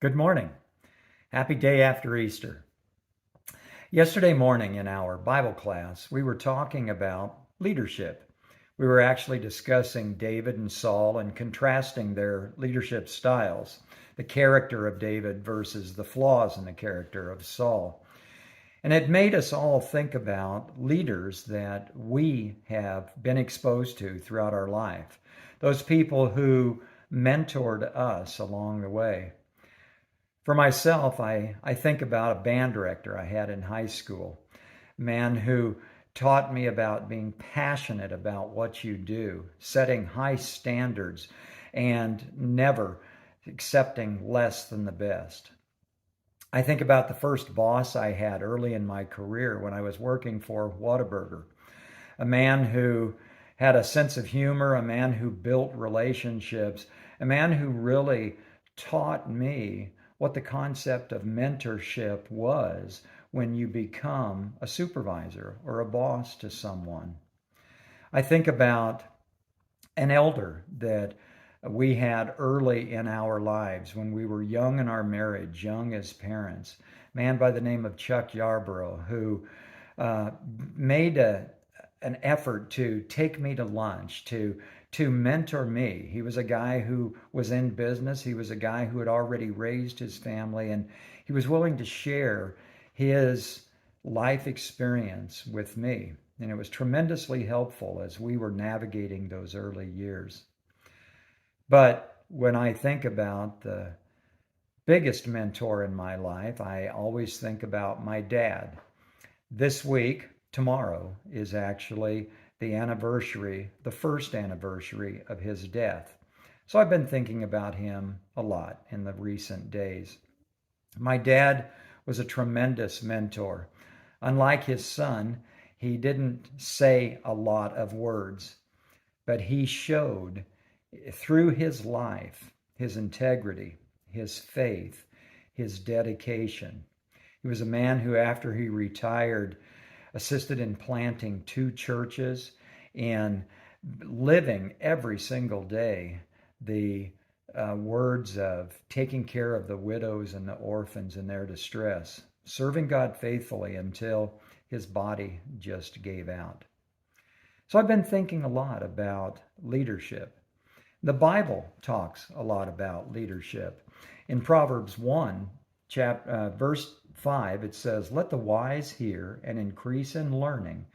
Good morning. Happy day after Easter. Yesterday morning in our Bible class, we were talking about leadership. We were actually discussing David and Saul and contrasting their leadership styles, the character of David versus the flaws in the character of Saul. And it made us all think about leaders that we have been exposed to throughout our life, those people who mentored us along the way. For myself, I think about a band director I had in high school, a man who taught me about being passionate about what you do, setting high standards, and never accepting less than the best. I think about the first boss I had early in my career when I was working for Whataburger, a man who had a sense of humor, a man who built relationships, a man who really taught me what the concept of mentorship was when you become a supervisor or a boss to someone. I think about an elder that we had early in our lives when we were young in our marriage, young as parents, a man by the name of Chuck Yarborough, who uh, made an effort to take me to lunch, to mentor me. He was a guy who was in business. He was a guy who had already raised his family, and he was willing to share his life experience with me. And it was tremendously helpful as we were navigating those early years. But when I think about the biggest mentor in my life, I always think about my dad. This week, tomorrow, is actually the anniversary, the first anniversary of his death. So I've been thinking about him a lot in the recent days. My dad was a tremendous mentor. Unlike his son, he didn't say a lot of words, but he showed through his life, his integrity, his faith, his dedication. He was a man who, after he retired, assisted in planting two churches and living every single day the words of taking care of the widows and the orphans in their distress, serving God faithfully until his body just gave out. So I've been thinking a lot about leadership. The Bible talks a lot about leadership. In Proverbs 1, verse 5, it says, "Let the wise hear and increase in learning,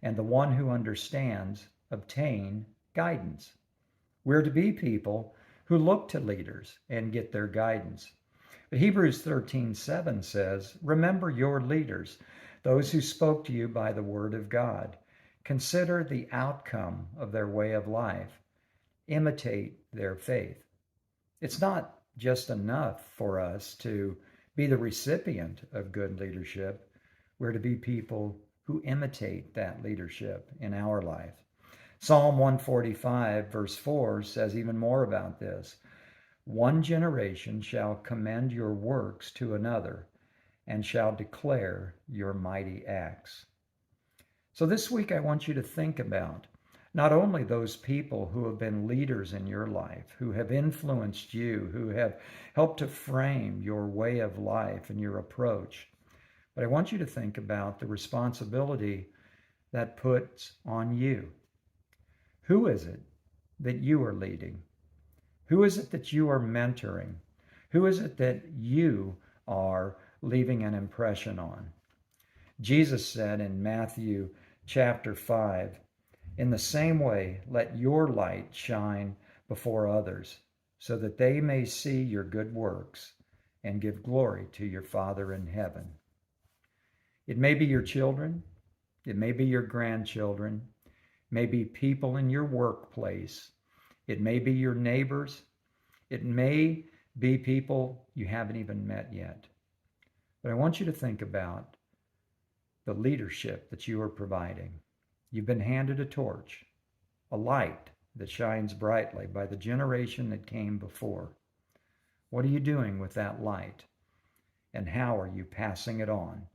and the one who understands obtain guidance." We're to be people who look to leaders and get their guidance. But Hebrews 13:7 says, "Remember your leaders, those who spoke to you by the word of God. Consider the outcome of their way of life. Imitate their faith." It's not just enough for us to be the recipient of good leadership. We're to be people who imitate that leadership in our life. Psalm 145, verse 4 says even more about this. "One generation shall commend your works to another and shall declare your mighty acts." So this week, I want you to think about not only those people who have been leaders in your life, who have influenced you, who have helped to frame your way of life and your approach, but I want you to think about the responsibility that puts on you. Who is it that you are leading? Who is it that you are mentoring? Who is it that you are leaving an impression on? Jesus said in Matthew chapter 5, "In the same way, let your light shine before others, so that they may see your good works and give glory to your Father in heaven." It may be your children, it may be your grandchildren, it may be people in your workplace, it may be your neighbors, it may be people you haven't even met yet. But I want you to think about the leadership that you are providing. You've been handed a torch, a light that shines brightly by the generation that came before. What are you doing with that light? And how are you passing it on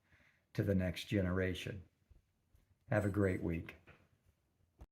to the next generation? Have a great week.